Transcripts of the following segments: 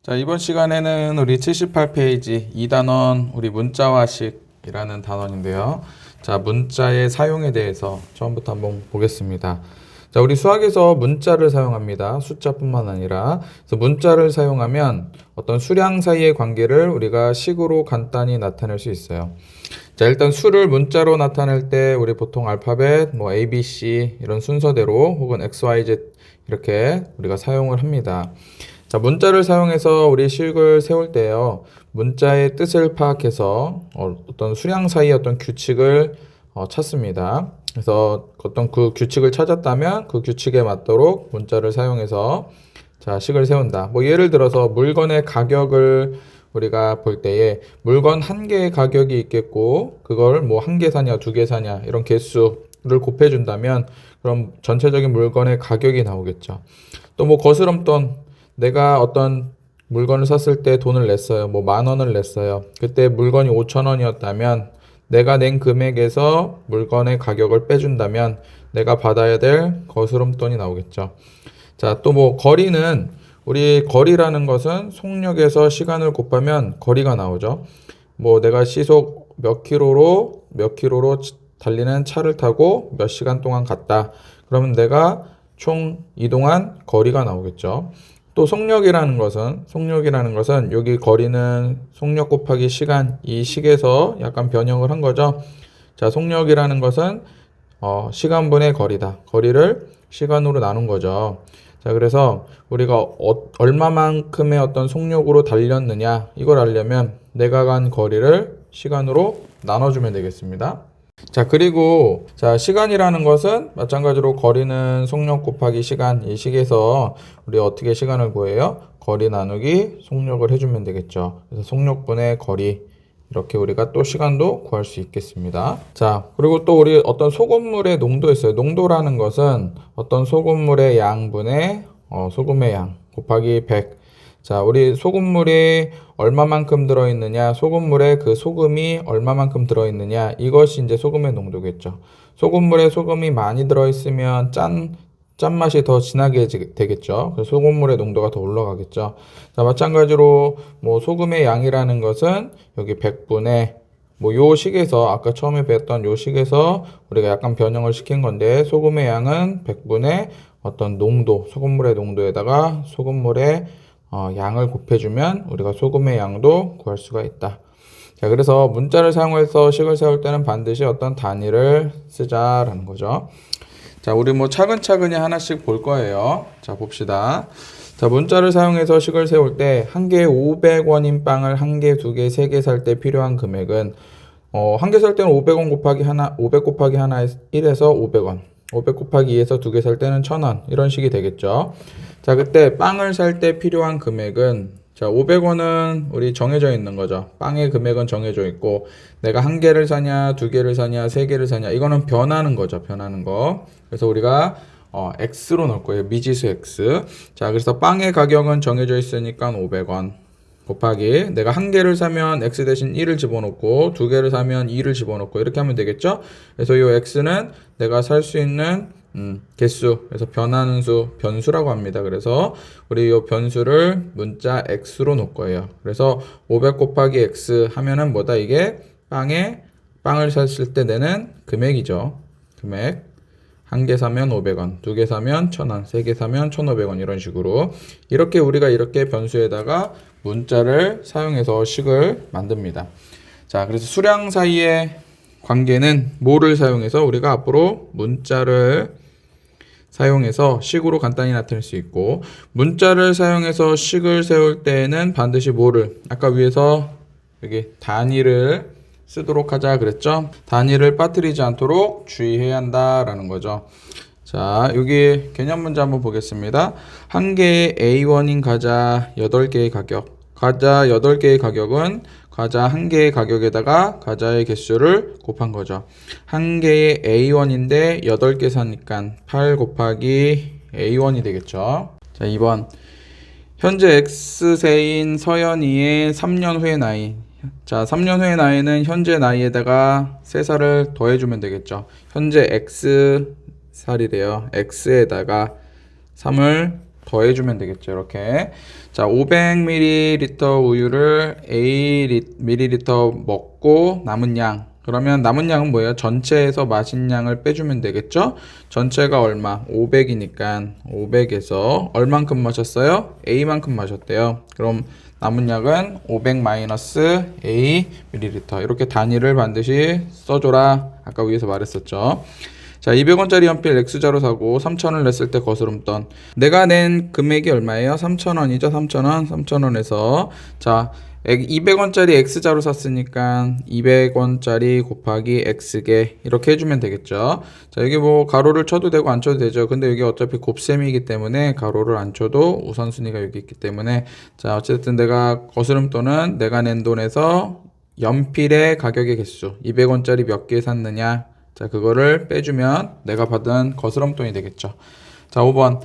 자, 이번 시간에는 우리 78페이지 2단원 우리 문자화식이라는 단원인데요. 자, 문자의 사용에 대해서 처음부터 한번 보겠습니다. 자, 우리 수학에서 문자를 사용합니다. 숫자뿐만 아니라. 그래서 문자를 사용하면 어떤 수량 사이의 관계를 우리가 식으로 간단히 나타낼 수 있어요. 자, 일단 수를 문자로 나타낼 때 우리 보통 알파벳, A, B, C 이런 순서대로 혹은 X, Y, Z 이렇게 우리가 사용을 합니다. 자, 문자를 사용해서 우리 식을 세울 때요. 문자의 뜻을 파악해서 어떤 수량 사이의 어떤 규칙을 찾습니다. 그래서 어떤 그 규칙을 찾았다면 그 규칙에 맞도록 문자를 사용해서 자, 식을 세운다. 예를 들어서 물건의 가격을 우리가 볼 때에 물건 한 개의 가격이 있겠고 그걸 한 개 사냐 두 개 사냐 이런 개수를 곱해준다면 그럼 전체적인 물건의 가격이 나오겠죠. 또 거스름돈 내가 어떤 물건을 샀을 때 돈을 냈어요. 10,000원을 냈어요. 그때 물건이 5,000원이었다면 내가 낸 금액에서 물건의 가격을 빼준다면 내가 받아야 될 거스름돈이 나오겠죠. 자, 또 거리는 우리 거리라는 것은 속력에서 시간을 곱하면 거리가 나오죠. 내가 시속 몇 킬로로 달리는 차를 타고 몇 시간 동안 갔다. 그러면 내가 총 이동한 거리가 나오겠죠. 또 속력이라는 것은 여기 거리는 속력 곱하기 시간, 이 식에서 약간 변형을 한 거죠. 자, 속력이라는 것은 시간분의 거리다. 거리를 시간으로 나눈 거죠. 자, 그래서 우리가 얼마만큼의 어떤 속력으로 달렸느냐 이걸 알려면 내가 간 거리를 시간으로 나눠주면 되겠습니다. 자, 그리고 시간이라는 것은 마찬가지로 거리는 속력 곱하기 시간, 이 식에서 우리 어떻게 시간을 구해요? 거리 나누기 속력을 해주면 되겠죠. 그래서 속력분의 거리, 이렇게 우리가 또 시간도 구할 수 있겠습니다. 자, 그리고 또 우리 어떤 소금물의 농도 있어요. 농도라는 것은 어떤 소금물의 양분의 소금의 양 곱하기 100. 자, 우리 소금물이 얼마만큼 들어있느냐, 소금물에 그 소금이 얼마만큼 들어있느냐, 이것이 이제 소금의 농도겠죠. 소금물에 소금이 많이 들어있으면 짠맛이 더 진하게 되겠죠. 그래서 소금물의 농도가 더 올라가겠죠. 자, 마찬가지로 소금의 양이라는 것은 여기 100분의 요 식에서 아까 처음에 배웠던 요 식에서 우리가 약간 변형을 시킨 건데 소금의 양은 100분의 어떤 농도, 소금물의 농도에다가 소금물의 양을 곱해주면 우리가 소금의 양도 구할 수가 있다. 자, 그래서 문자를 사용해서 식을 세울 때는 반드시 어떤 단위를 쓰자라는 거죠. 자, 우리 차근차근히 하나씩 볼 거예요. 자, 봅시다. 자, 문자를 사용해서 식을 세울 때 한 개에 500원인 빵을 한 개, 두 개, 세 개 살 때 필요한 금액은 한 개 살 때는 500원 곱하기 하나, 500 곱하기 하나 1에서 500원. 500 곱하기 2에서 두 개 살 때는 1,000원. 이런 식이 되겠죠. 자, 그때 빵을 살 때 필요한 금액은 자, 500원은 우리 정해져 있는 거죠. 빵의 금액은 정해져 있고 내가 한 개를 사냐, 두 개를 사냐, 세 개를 사냐 이거는 변하는 거죠. 변하는 거. 그래서 우리가 X로 넣을 거예요. 미지수 X. 자, 그래서 빵의 가격은 정해져 있으니까 500원 곱하기 내가 한 개를 사면 X 대신 1을 집어넣고 두 개를 사면 2를 집어넣고 이렇게 하면 되겠죠. 그래서 이 X는 내가 살 수 있는 개수, 그래서 변하는 수, 변수라고 합니다. 그래서 우리 이 변수를 문자 X로 놓을 거예요. 그래서 500 곱하기 X 하면은 이게 빵을 샀을 때 내는 금액이죠. 금액. 한 개 사면 500원, 두 개 사면 1,000원, 세 개 사면 1,500원 이런 식으로 이렇게 우리가 이렇게 변수에다가 문자를 사용해서 식을 만듭니다. 자, 그래서 수량 사이의 관계는 뭐를 사용해서 우리가 앞으로 문자를 사용해서 식으로 간단히 나타낼 수 있고 문자를 사용해서 식을 세울 때에는 반드시 아까 위에서 여기 단위를 쓰도록 하자 그랬죠. 단위를 빠뜨리지 않도록 주의해야 한다라는 거죠. 자, 여기 개념 문제 한번 보겠습니다. 한 개의 A1인 과자 8개의 가격. 과자 8개의 가격은 과자 한 개의 가격에다가 과자의 개수를 곱한 거죠. 한 개의 A1인데 8개 사니까 8 곱하기 A1이 되겠죠. 자, 2번. 현재 X세인 서연이의 3년 후의 나이. 자, 3년 후의 나이는 현재 나이에다가 3살을 더해주면 되겠죠. 현재 X살이래요. X에다가 3을 더해주면 되겠죠. 이렇게. 자, 500ml 우유를 ml 먹고 남은 양. 그러면 남은 양은 뭐예요? 전체에서 마신 양을 빼주면 되겠죠? 전체가 얼마? 500이니까 500에서 얼만큼 마셨어요? A만큼 마셨대요. 그럼 남은 양은 500 마이너스 A ml. 이렇게 단위를 반드시 써줘라. 아까 위에서 말했었죠. 자, 200원짜리 연필 X자로 사고 3,000원을 냈을 때 거스름돈. 내가 낸 금액이 얼마예요? 3,000원이죠. 3,000원. 3,000원에서 자, 200원짜리 X자로 샀으니까 200원짜리 곱하기 X개 이렇게 해주면 되겠죠. 자, 여기 뭐 가로를 쳐도 되고 안 쳐도 되죠. 근데 여기 어차피 곱셈이기 때문에 가로를 안 쳐도 우선순위가 여기 있기 때문에 자, 어쨌든 내가 거스름돈은 내가 낸 돈에서 연필의 가격의 개수 200원짜리 몇 개 샀느냐, 자, 그거를 빼주면 내가 받은 거스름돈이 되겠죠. 자, 5번.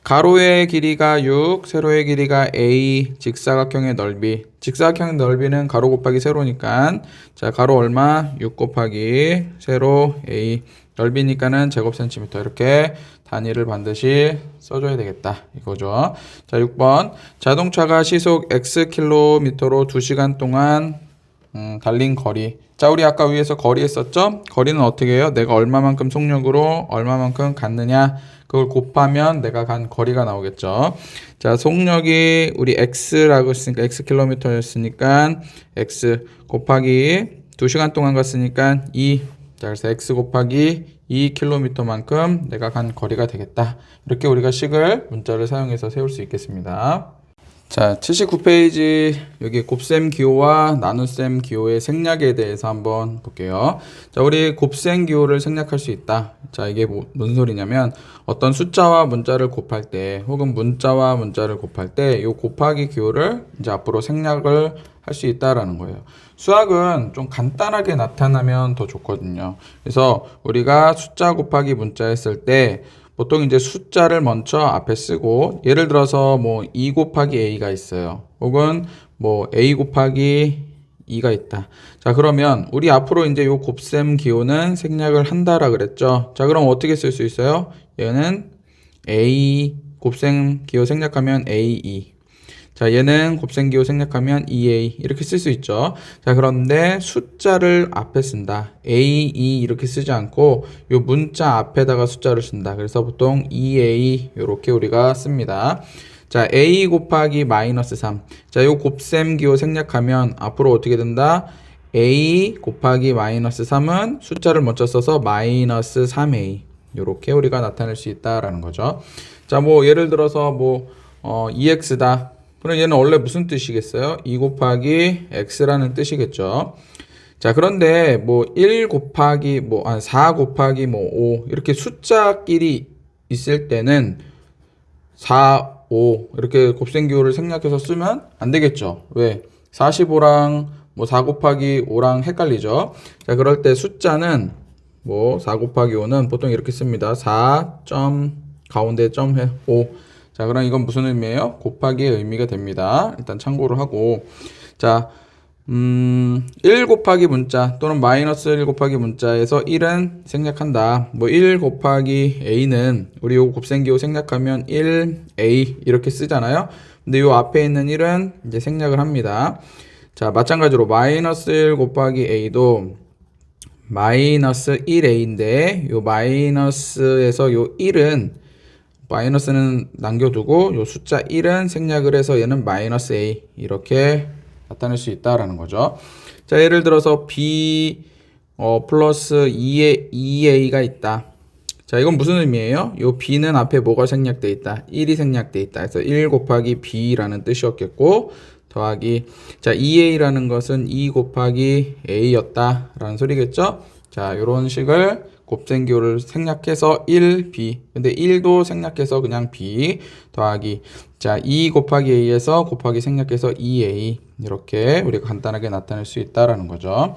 가로의 길이가 6, 세로의 길이가 A, 직사각형의 넓이. 직사각형의 넓이는 가로 곱하기 세로니까 자, 가로 얼마? 6 곱하기 세로 A. 넓이니까는 제곱센티미터. 이렇게 단위를 반드시 써줘야 되겠다. 이거죠. 자, 6번. 자동차가 시속 Xkm로 2시간 동안 달린 거리. 자, 우리 아까 위에서 거리 했었죠? 거리는 어떻게 해요? 내가 얼마만큼 속력으로 얼마만큼 갔느냐, 그걸 곱하면 내가 간 거리가 나오겠죠. 자, 속력이 우리 X라고 했으니까 Xkm였으니까 X 곱하기 2시간 동안 갔으니까 2. 자, 그래서 X 곱하기 2km만큼 내가 간 거리가 되겠다. 이렇게 우리가 식을 문자를 사용해서 세울 수 있겠습니다. 자, 79페이지 여기 곱셈 기호와 나눗셈 기호의 생략에 대해서 한번 볼게요. 자, 우리 곱셈 기호를 생략할 수 있다. 자, 이게 무슨 소리냐면 어떤 숫자와 문자를 곱할 때 혹은 문자와 문자를 곱할 때 이 곱하기 기호를 이제 앞으로 생략을 할 수 있다라는 거예요. 수학은 좀 간단하게 나타나면 더 좋거든요. 그래서 우리가 숫자 곱하기 문자 했을 때 보통 이제 숫자를 먼저 앞에 쓰고, 예를 들어서 뭐 2 곱하기 a가 있어요. 혹은 뭐 a 곱하기 2가 있다. 자, 그러면 우리 앞으로 이제 요 곱셈 기호는 생략을 한다라 그랬죠. 자, 그럼 어떻게 쓸 수 있어요? 얘는 a 곱셈 기호 생략하면 a2. 자, 얘는 곱셈 기호 생략하면 2a 이렇게 쓸 수 있죠. 자, 그런데 숫자를 앞에 쓴다. a, 2 이렇게 쓰지 않고 요 문자 앞에다가 숫자를 쓴다. 그래서 보통 2a 이렇게 우리가 씁니다. 자, a 곱하기 마이너스 3. 자, 요 곱셈 기호 생략하면 앞으로 어떻게 된다? a 곱하기 마이너스 3은 숫자를 먼저 써서 마이너스 3a 이렇게 우리가 나타낼 수 있다라는 거죠. 자, 뭐 예를 들어서 뭐 2x다. 그럼 얘는 원래 무슨 뜻이겠어요? 2 곱하기 x라는 뜻이겠죠. 자, 그런데 뭐 1 곱하기 4 곱하기 5 이렇게 숫자끼리 있을 때는 4, 5 이렇게 곱셈 기호를 생략해서 쓰면 안 되겠죠. 왜? 45랑 뭐 4 곱하기 5랑 헷갈리죠. 자, 그럴 때 숫자는 뭐 4 곱하기 5는 보통 이렇게 씁니다. 4 점 가운데 점 해 5. 자, 그럼 이건 무슨 의미예요? 곱하기의 의미가 됩니다. 일단 참고를 하고. 자, 1 곱하기 문자 또는 마이너스 1 곱하기 문자에서 1은 생략한다. 뭐 1 곱하기 a는 우리 요 곱셈기호 생략하면 1a 이렇게 쓰잖아요. 근데 요 앞에 있는 1은 이제 생략을 합니다. 자, 마찬가지로 마이너스 1 곱하기 a도 마이너스 1a인데 요 마이너스에서 요 1은 마이너스는 남겨두고 요 숫자 1은 생략을 해서 얘는 마이너스 a 이렇게 나타낼 수 있다라는 거죠. 자, 예를 들어서 b 플러스 2a가 있다. 자, 이건 무슨 의미예요? 요 b는 앞에 뭐가 생략돼 있다? 1이 생략돼 있다. 그래서 1 곱하기 b라는 뜻이었겠고 더하기 자, 2a라는 것은 2 곱하기 a였다라는 소리겠죠? 자, 요런 식을 곱셈 기호를 생략해서 1b 근데 1도 생략해서 그냥 b 더하기 자, 2 곱하기 a에서 곱하기 생략해서 2a 이렇게 우리가 간단하게 나타낼 수 있다라는 거죠.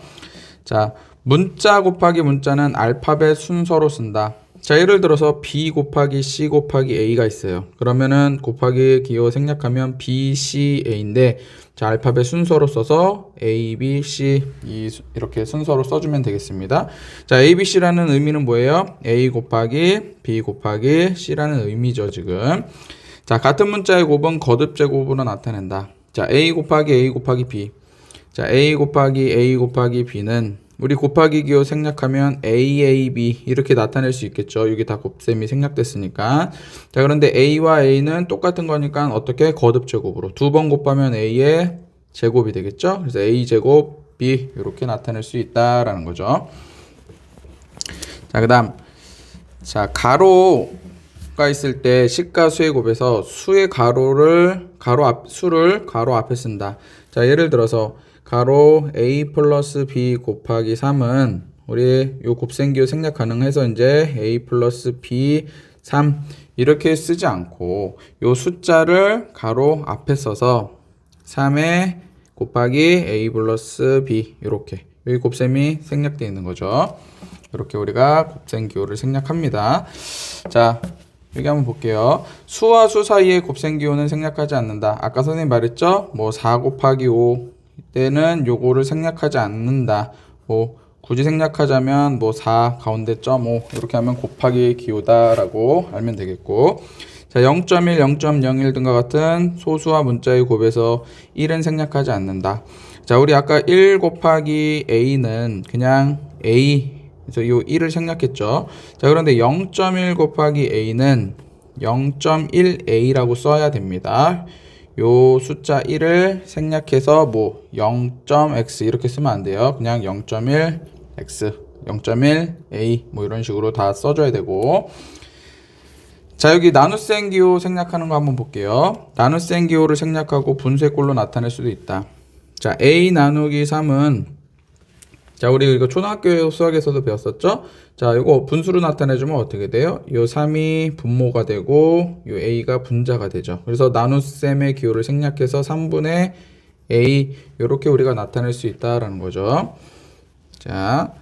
자, 문자 곱하기 문자는 알파벳 순서로 쓴다. 자, 예를 들어서 B 곱하기 C 곱하기 A가 있어요. 그러면은 곱하기 기호 생략하면 B, C, A인데, 자, 알파벳 순서로 써서 A, B, C 이렇게 순서로 써주면 되겠습니다. 자, A, B, C라는 의미는 뭐예요? A 곱하기 B 곱하기 C라는 의미죠, 지금. 자, 같은 문자의 곱은 거듭 제곱으로 나타낸다. 자, A 곱하기 B. 자, A 곱하기 B는 우리 곱하기 기호 생략하면 AAB 이렇게 나타낼 수 있겠죠. 여기 다 곱셈이 생략됐으니까. 자, 그런데 A와 A는 똑같은 거니까 어떻게? 거듭 제곱으로. 두 번 곱하면 A의 제곱이 되겠죠. 그래서 A 제곱 B 이렇게 나타낼 수 있다라는 거죠. 자, 그다음 자, 가로가 있을 때 식과 수의 곱에서 수의 수를 가로 앞에 쓴다. 자, 예를 들어서 가로 A 플러스 B 곱하기 3은 우리 요 곱셈기호 생략 가능해서 이제 A 플러스 B 3 이렇게 쓰지 않고 요 숫자를 가로 앞에 써서 3에 곱하기 A 플러스 B 이렇게 여기 곱셈이 생략되어 있는 거죠. 이렇게 우리가 곱셈기호를 생략합니다. 자, 여기 한번 볼게요. 수와 수 사이의 곱셈기호는 생략하지 않는다. 아까 선생님 말했죠? 뭐 4 곱하기 5 때는 요거를 생략하지 않는다. 뭐 굳이 생략하자면 뭐 4 가운데 점 5 이렇게 하면 곱하기 기호다라고 알면 되겠고, 자 0.1, 0.01 등과 같은 소수와 문자의 곱에서 1은 생략하지 않는다. 자, 우리 아까 1 곱하기 A는 그냥 A 그래서 요 1을 생략했죠. 자, 그런데 0.1 곱하기 A는 0.1A라고 써야 됩니다. 요 숫자 1을 생략해서 뭐 0.x 이렇게 쓰면 안 돼요. 그냥 0.1x, 0.1a 뭐 이런 식으로 다 써줘야 되고, 자 여기 나눗셈 기호 생략하는 거 한번 볼게요. 나눗셈 기호를 생략하고 분수의 꼴로 나타낼 수도 있다. 자, a 나누기 3은 자 우리 이거 초등학교 수학에서도 배웠었죠? 자 이거 분수로 나타내주면 어떻게 돼요? 요 3이 분모가 되고 요 a가 분자가 되죠. 그래서 나눗셈의 기호를 생략해서 3분의 a 요렇게 우리가 나타낼 수 있다라는 거죠. 자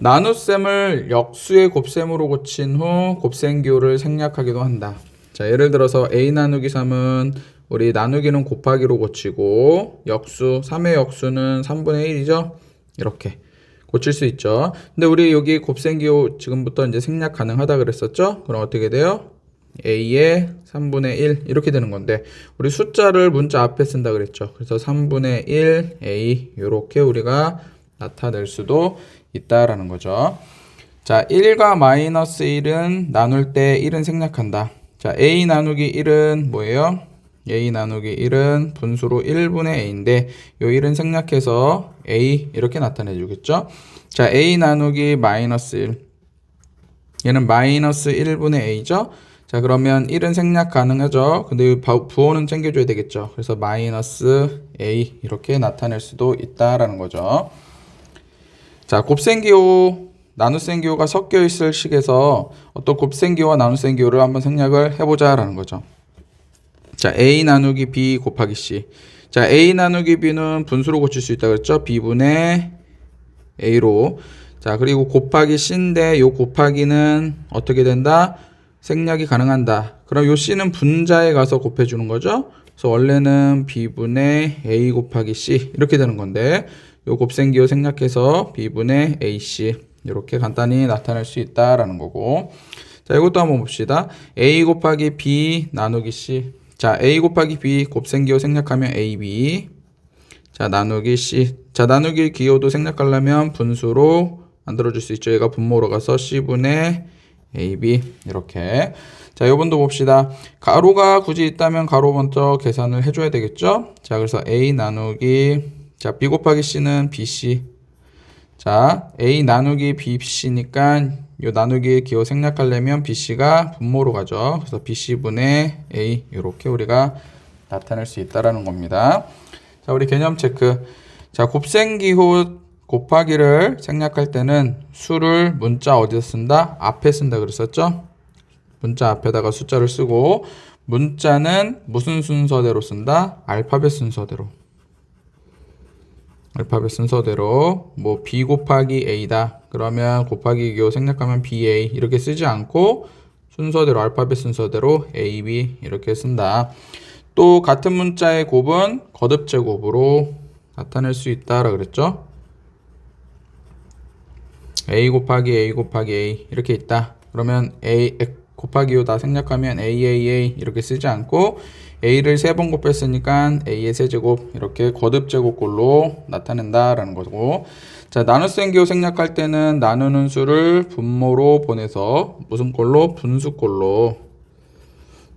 나눗셈을 역수의 곱셈으로 고친 후 곱셈 기호를 생략하기도 한다. 자 예를 들어서 a 나누기 3은 우리 나누기는 곱하기로 고치고 역수 3의 역수는 3분의 1이죠. 이렇게 고칠 수 있죠. 근데 우리 여기 곱셈 기호 지금부터 이제 생략 가능하다 그랬었죠? 그럼 어떻게 돼요? a의 3분의 1 이렇게 되는 건데 우리 숫자를 문자 앞에 쓴다 그랬죠. 그래서 3분의 1 a 이렇게 우리가 나타낼 수도 있다라는 거죠. 자, 1과 마이너스 1은 나눌 때 1은 생략한다. 자, a 나누기 1은 뭐예요? a 나누기 1은 분수로 1분의 a인데 요 1은 생략해서 a 이렇게 나타내 주겠죠. 자, a 나누기 마이너스 1 얘는 마이너스 1분의 a죠. 자, 그러면 1은 생략 가능하죠. 근데 부호는 챙겨줘야 되겠죠. 그래서 마이너스 a 이렇게 나타낼 수도 있다라는 거죠. 자, 곱셈기호 나눗셈기호가 섞여 있을 식에서 어떤 곱셈기호와 나눗셈기호를 한번 생략을 해보자라는 거죠. 자, a 나누기 b 곱하기 c. 자, a 나누기 b는 분수로 고칠 수 있다 그랬죠. b분의 a로. 자, 그리고 곱하기 c인데 요 곱하기는 어떻게 된다? 생략이 가능한다. 그럼 요 c는 분자에 가서 곱해주는 거죠. 그래서 원래는 b분의 a 곱하기 c 이렇게 되는 건데 요 곱셈기호 생략해서 b분의 ac 이렇게 간단히 나타낼 수 있다라는 거고, 자 이것도 한번 봅시다. a 곱하기 b 나누기 c. 자, a 곱하기 b 곱셈기호 생략하면 ab. 자, 나누기 c. 자, 나누기 기호도 생략하려면 분수로 만들어줄 수 있죠. 얘가 분모로 가서 c분의 ab 이렇게. 자, 요번도 봅시다. 가로가 굳이 있다면 가로 먼저 계산을 해줘야 되겠죠. 자, 그래서 a 나누기 자 b 곱하기 c는 bc. 자, a 나누기 bc니까 요 나누기의 기호 생략하려면 bc가 분모로 가죠. 그래서 bc분의 a 이렇게 우리가 나타낼 수 있다라는 겁니다. 자, 우리 개념 체크. 자, 곱셈기호 곱하기를 생략할 때는 수를 문자 어디서 쓴다? 앞에 쓴다 그랬었죠? 문자 앞에다가 숫자를 쓰고, 문자는 무슨 순서대로 쓴다? 알파벳 순서대로. 알파벳 순서대로 뭐 b 곱하기 a다. 그러면 곱하기 기호 생략하면 BA 이렇게 쓰지 않고 순서대로 알파벳 순서대로 A, B 이렇게 쓴다. 또 같은 문자의 곱은 거듭 제곱으로 나타낼 수 있다라 그랬죠. A 곱하기 A 곱하기 A 이렇게 있다. 그러면 A 곱하기 요 다 생략하면 AAA 이렇게 쓰지 않고 A를 3번 곱했으니까 A의 세제곱 이렇게 거듭 제곱꼴로 나타낸다라는 거고. 자, 나눗셈 기호 생략할 때는 나누는 수를 분모로 보내서 무슨 꼴로? 분수꼴로.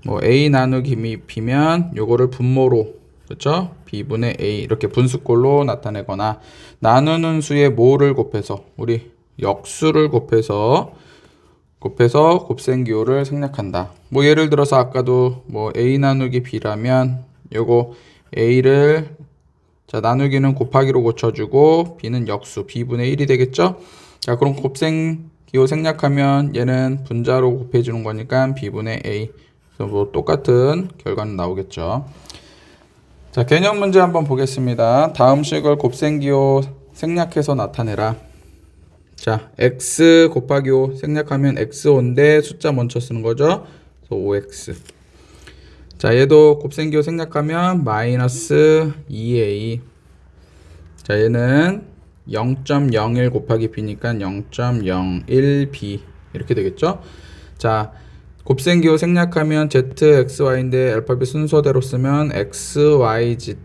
뭐 A 나누기 B면 요거를 분모로, 그렇죠? B분의 A 이렇게 분수꼴로 나타내거나, 나누는 수에 뭐를 곱해서 우리 역수를 곱해서 곱셈 기호를 생략한다. 뭐 예를 들어서 아까도 뭐 A 나누기 B라면 요거 A를 자, 나누기는 곱하기로 고쳐주고 B는 역수 B분의 1이 되겠죠? 자, 그럼 곱셈 기호 생략하면 얘는 분자로 곱해주는 거니까 B분의 A. 그래서 뭐 똑같은 결과는 나오겠죠. 자, 개념 문제 한번 보겠습니다. 다음 식을 곱셈 기호 생략해서 나타내라. 자, x 곱하기 5 생략하면 x5인데 숫자 먼저 쓰는 거죠. 그래서 5x. 자, 얘도 곱셈 기호 생략하면 마이너스 2a. 자, 얘는 0.01 곱하기 b니까 0.01b 이렇게 되겠죠. 자, 곱셈 기호 생략하면 z, x, y인데 알파벳 순서대로 쓰면 x, y, z.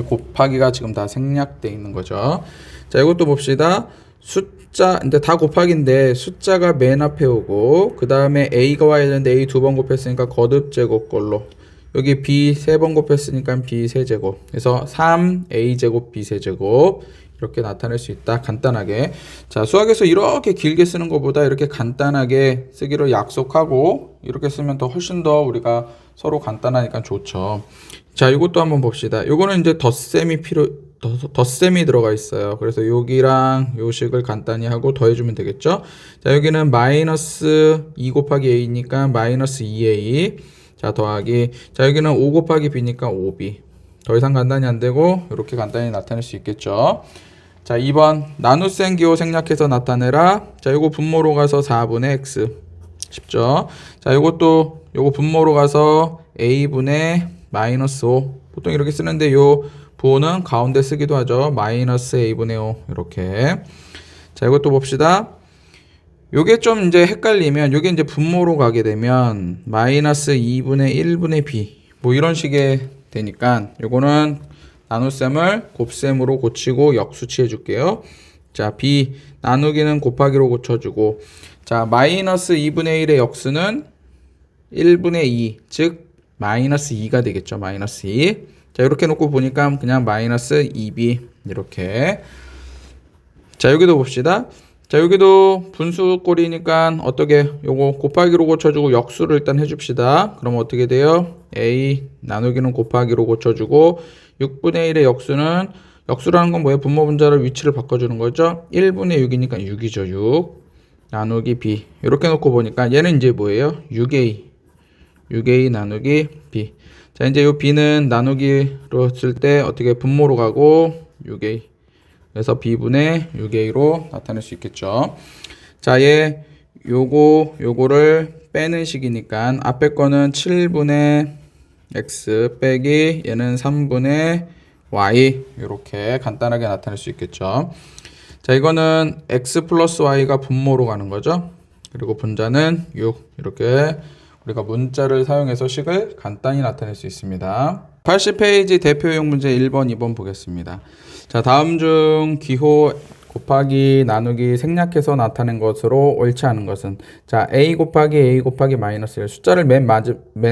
곱하기가 지금 다 생략되어 있는 거죠. 자, 이것도 봅시다. 숫자, 근데 다 곱하기인데 숫자가 맨 앞에 오고 그 다음에 a가 와야 되는데 a 2번 곱했으니까 거듭 제곱꼴로, 여기 b 3번 곱했으니까 b 세제곱, 그래서 3a 제곱 b 세제곱 이렇게 나타낼 수 있다. 간단하게. 자, 수학에서 이렇게 길게 쓰는 것보다 이렇게 간단하게 쓰기로 약속하고 이렇게 쓰면 더 훨씬 더 우리가 서로 간단하니까 좋죠. 자, 이것도 한번 봅시다. 요거는 이제 덧셈이 들어가 있어요. 그래서 여기랑 요 식을 간단히 하고 더해주면 되겠죠. 자, 여기는 마이너스 2 곱하기 a니까 마이너스 2a. 자, 더하기. 자, 여기는 5 곱하기 b니까 5b. 더 이상 간단히 안 되고 이렇게 간단히 나타낼 수 있겠죠. 자, 2번 나눗셈 기호 생략해서 나타내라. 자, 요거 분모로 가서 4분의 x. 쉽죠. 자, 요것도 요거 분모로 가서 a분의 마이너스 5. 보통 이렇게 쓰는데 요 부호는 가운데 쓰기도 하죠. 마이너스 a분의 5 이렇게. 자, 이것도 봅시다. 요게 좀 이제 헷갈리면 요게 이제 분모로 가게 되면 마이너스 2분의 1분의 b 뭐 이런 식의 되니까 요거는 나눗셈을 곱셈으로 고치고 역수치해 줄게요. 자, b 나누기는 곱하기로 고쳐주고, 자, 마이너스 2분의 1의 역수는 1분의 2, 즉 마이너스 2가 되겠죠. 마이너스 2. 자, 이렇게 놓고 보니까 그냥 마이너스 2b 이렇게. 자, 여기도 봅시다. 자, 여기도 분수꼴이니까 어떻게 요거 곱하기로 고쳐주고 역수를 일단 해줍시다. 그럼 어떻게 돼요? a 나누기는 곱하기로 고쳐주고 6분의 1의 역수는, 역수라는 건 뭐예요? 분모 분자를 위치를 바꿔주는 거죠. 1분의 6이니까 6이죠. 6 나누기 b 이렇게 놓고 보니까 얘는 이제 뭐예요? 6a 나누기 b. 자, 이제 요 b는 나누기로 쓸 때 어떻게 분모로 가고 6a. 그래서 b분의 6a로 나타낼 수 있겠죠. 자, 얘 요거를 빼는 식이니까 앞에 거는 7분의 x 빼기 얘는 3분의 y 이렇게 간단하게 나타낼 수 있겠죠. 자, 이거는 x 플러스 y가 분모로 가는 거죠. 그리고 분자는 6 이렇게 우리가 문자를 사용해서 식을 간단히 나타낼 수 있습니다. 80페이지 대표용 문제 1번, 2번 보겠습니다. 자, 다음 중 기호 곱하기 나누기 생략해서 나타낸 것으로 옳지 않은 것은, 자, a 곱하기 마이너스 1 숫자를 맨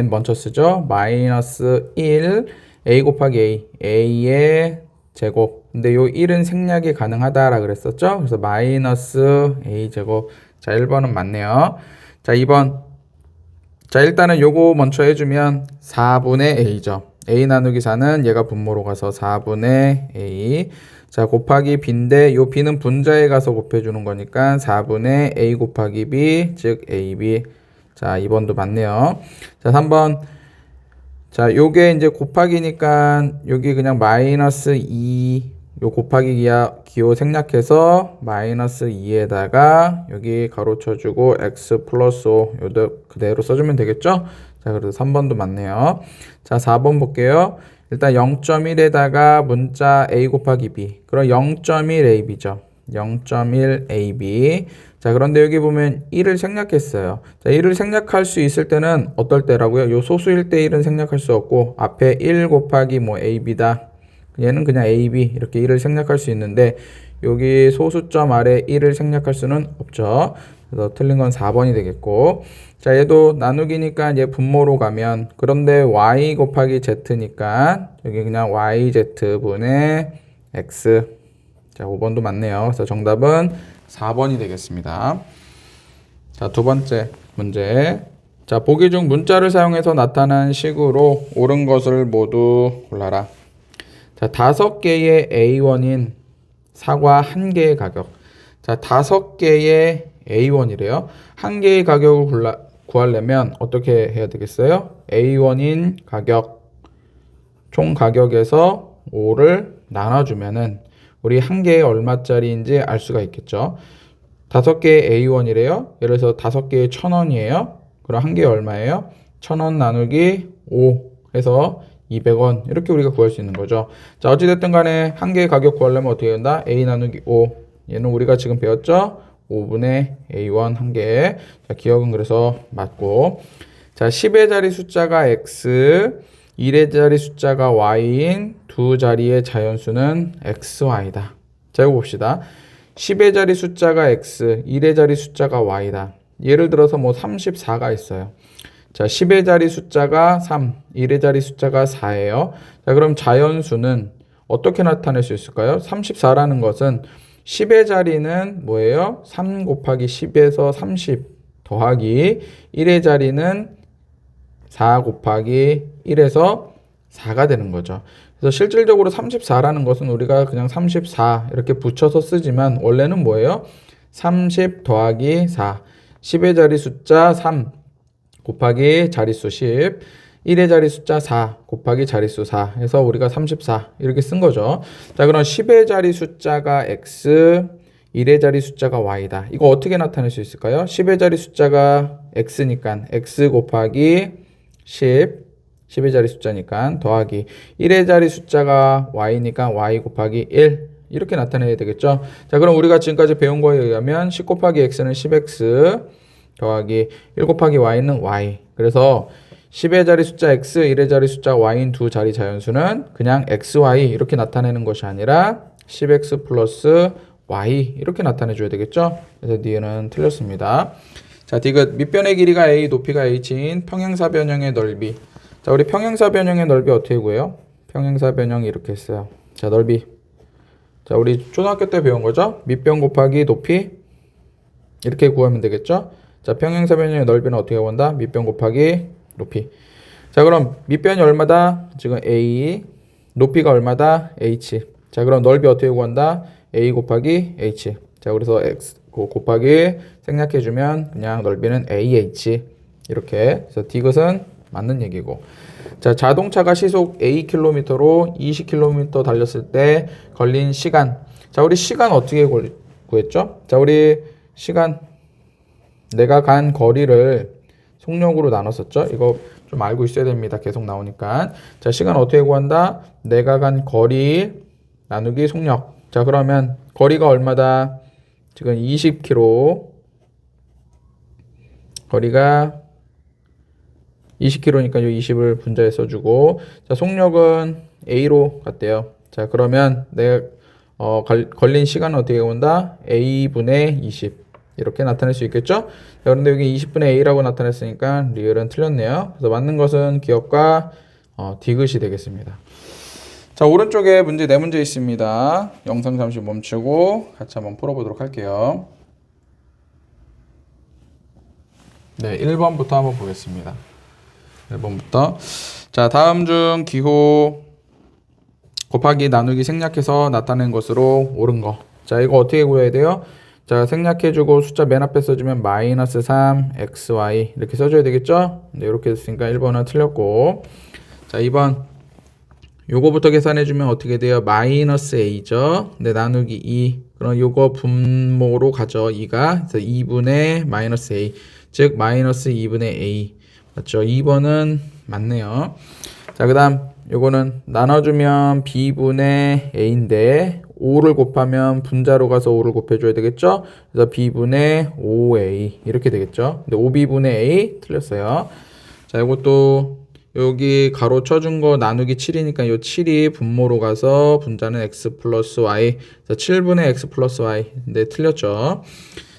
먼저 쓰죠. 마이너스 1 a 곱하기 a의 제곱. 근데 요 1은 생략이 가능하다라 그랬었죠. 그래서 마이너스 a 제곱. 자, 1번은 맞네요. 자, 2번. 자, 일단은 요거 먼저 해주면 4분의 a죠. a 나누기 4는 얘가 분모로 가서 4분의 a. 자, 곱하기 b인데 요 b는 분자에 가서 곱해주는 거니까 4분의 a 곱하기 b, 즉 ab. 자, 2번도 맞네요. 자, 3번. 자, 요게 이제 곱하기니까 여기 그냥 마이너스 2 요 곱하기 기호 생략해서 마이너스 2에다가 여기 가로 쳐주고 x 플러스 5 요도 그대로 써주면 되겠죠? 자, 그래서 3번도 맞네요. 자, 4번 볼게요. 일단 0.1에다가 문자 a 곱하기 b. 그럼 0.1ab죠. 0.1ab. 자, 그런데 여기 보면 1을 생략했어요. 자, 1을 생략할 수 있을 때는 어떨 때라고요? 요 소수일 때 1은 생략할 수 없고 앞에 1 곱하기 뭐 ab다. 얘는 그냥 ab 이렇게 1을 생략할 수 있는데 여기 소수점 아래 1을 생략할 수는 없죠. 그래서 틀린 건 4번이 되겠고, 자, 얘도 나누기니까 얘 분모로 가면, 그런데 y 곱하기 z니까 여기 그냥 yz분의 x. 자, 5번도 맞네요. 그래서 정답은 4번이 되겠습니다. 자, 두 번째 문제. 자, 보기 중 문자를 사용해서 나타난 식으로 옳은 것을 모두 골라라. 자, 5개의 A1인 사과 1개의 가격. 자, 5개의 A1이래요. 1개의 가격을 구하려면 어떻게 해야 되겠어요? A1인 가격, 총 가격에서 5를 나눠주면은 우리 1개에 얼마짜리인지 알 수가 있겠죠. 5개의 A1이래요. 예를 들어서 5개에 1,000원이에요. 그럼 1개에 얼마예요? 1,000원 나누기 5 해서 200원. 이렇게 우리가 구할 수 있는 거죠. 자, 어찌됐든 간에 1개의 가격 구하려면 어떻게 된다? A 나누기 5. 얘는 우리가 지금 배웠죠? 5분의 A1 1개. 자, 기억은 그래서 맞고. 자, 10의 자리 숫자가 X, 1의 자리 숫자가 Y인 두 자리의 자연수는 XY다. 자, 이거 봅시다. 10의 자리 숫자가 X, 1의 자리 숫자가 Y다. 예를 들어서 뭐 34가 있어요. 자, 10의 자리 숫자가 3, 1의 자리 숫자가 4예요. 자, 그럼 자연수는 어떻게 나타낼 수 있을까요? 34라는 것은 10의 자리는 뭐예요? 3 곱하기 10에서 30 더하기 1의 자리는 4 곱하기 1에서 4가 되는 거죠. 그래서 실질적으로 34라는 것은 우리가 그냥 34 이렇게 붙여서 쓰지만 원래는 뭐예요? 30 더하기 4. 10의 자리 숫자 3 곱하기 자릿수 10, 1의 자리 숫자 4 곱하기 자릿수 4 해서 우리가 34 이렇게 쓴 거죠. 자, 그럼 10의 자리 숫자가 x, 1의 자리 숫자가 y다. 이거 어떻게 나타낼 수 있을까요? 10의 자리 숫자가 x니까 x 곱하기 10의 자리 숫자니까 더하기 1의 자리 숫자가 y니까 y 곱하기 1 이렇게 나타내야 되겠죠. 자, 그럼 우리가 지금까지 배운 거에 의하면 10 곱하기 x는 10x 더하기 1 곱하기 y는 y. 그래서 10의 자리 숫자 x, 1의 자리 숫자 y인 두 자리 자연수는 그냥 xy 이렇게 나타내는 것이 아니라 10x 플러스 y 이렇게 나타내줘야 되겠죠. 그래서 D는 틀렸습니다. 자, 디귿 밑변의 길이가 a, 높이가 h인 평행사변형의 넓이. 자, 우리 평행사변형의 넓이 어떻게 구해요? 평행사변형이 이렇게 했어요. 자, 넓이. 자, 우리 초등학교 때 배운 거죠? 밑변 곱하기 높이 이렇게 구하면 되겠죠? 자, 평행사변형의 넓이는 어떻게 구한다? 밑변 곱하기 높이. 자, 그럼 밑변이 얼마다? 지금 a, 높이가 얼마다? h. 자, 그럼 넓이 어떻게 구한다? a 곱하기 h. 자, 그래서 x 곱하기 생략해주면 그냥 넓이는 AH 이렇게. 그래서 디귿은 맞는 얘기고. 자, 자동차가 시속 Akm로 20km 달렸을 때 걸린 시간. 자, 우리 시간 어떻게 구했죠? 자, 우리 시간 내가 간 거리를 속력으로 나눴었죠? 이거 좀 알고 있어야 됩니다. 계속 나오니까. 자, 시간 어떻게 구한다? 내가 간 거리 나누기 속력. 자, 그러면 거리가 얼마다? 지금 20km. 거리가 20km니까 이 20을 분자에 써주고, 자, 속력은 A로 갔대요. 자, 그러면 내가 걸린 시간은 어떻게 온다? A분의 20 이렇게 나타낼 수 있겠죠? 자, 그런데 여기 20분의 A라고 나타냈으니까 리을은 틀렸네요. 그래서 맞는 것은 기억과 디귿이 되겠습니다. 자, 오른쪽에 문제 4문제 있습니다. 영상 잠시 멈추고 같이 한번 풀어보도록 할게요. 네, 1번부터 한번 보겠습니다. 1번부터. 자, 다음 중 기호 곱하기 나누기 생략해서 나타낸 것으로 옳은 거. 자, 이거 어떻게 구해야 돼요? 자, 생략해주고 숫자 맨 앞에 써주면 마이너스 3 xy 이렇게 써줘야 되겠죠? 네, 이렇게 됐으니까 1번은 틀렸고. 자, 2번 요거부터 계산해주면 어떻게 돼요? 마이너스 a죠. 근데 나누기 2. 그럼 요거 분모로 가죠. 2가. 그래서 2분의 마이너스 a. 즉 마이너스 2분의 a. 맞죠? 2번은 맞네요. 자, 그 다음 요거는 나눠주면 b분의 a인데 5를 곱하면 분자로 가서 5를 곱해줘야 되겠죠? 그래서 b분의 5a 이렇게 되겠죠? 근데 5b분의 a 틀렸어요. 자, 이것도 여기 가로 쳐준 거 나누기 7이니까 요 7이 분모로 가서 분자는 x 플러스 y. 그래서 7분의 x 플러스 y. 근데 틀렸죠?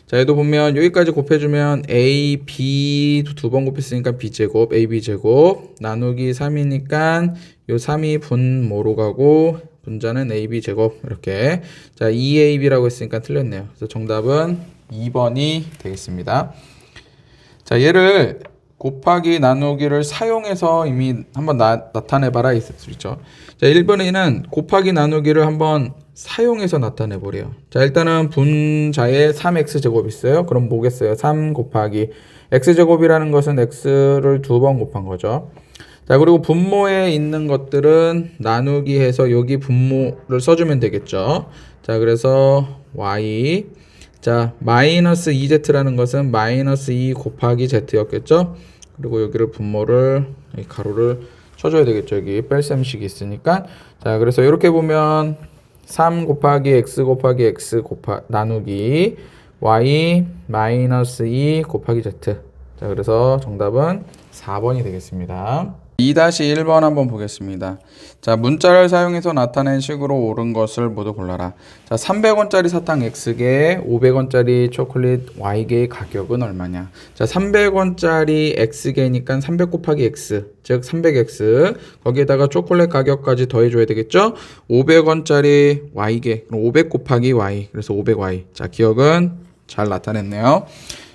자, 얘도 보면 여기까지 곱해주면 a, b 두 번 곱했으니까 b제곱, ab제곱 나누기 3이니까 요 3이 분모로 가고 분자는 ab제곱 이렇게. 자, 2ab라고 했으니까 틀렸네요. 그래서 정답은 2번이 되겠습니다. 자, 얘를 곱하기 나누기를 사용해서 이미 한번 나타내봐라 있을 수 있죠. 자, 1번에는 곱하기 나누기를 한번 사용해서 나타내보래요. 자, 일단은 분자에 3x제곱 있어요. 그럼 뭐겠어요? 3 곱하기 x제곱이라는 것은 x를 두 번 곱한 거죠. 자, 그리고 분모에 있는 것들은 나누기 해서 여기 분모를 써주면 되겠죠. 자, 그래서 y. 자, 마이너스 2z라는 것은 마이너스 2 곱하기 z였겠죠. 그리고 여기를 분모를 이 가로를 쳐줘야 되겠죠. 여기 뺄셈식이 있으니까. 자, 그래서 이렇게 보면 3 곱하기 x 곱하기 x 나누기 y 마이너스 2 곱하기 z. 자, 그래서 정답은 4번이 되겠습니다. 2-1번 한번 보겠습니다. 자, 문자를 사용해서 나타낸 식으로 옳은 것을 모두 골라라. 자, 300원짜리 사탕 X개, 500원짜리 초콜릿 Y개의 가격은 얼마냐? 자, 300원짜리 X개니까 300 곱하기 X, 즉 300X. 거기에다가 초콜릿 가격까지 더해줘야 되겠죠? 500원짜리 Y개, 그럼 500 곱하기 Y, 그래서 500Y. 자, 기억은 잘 나타냈네요.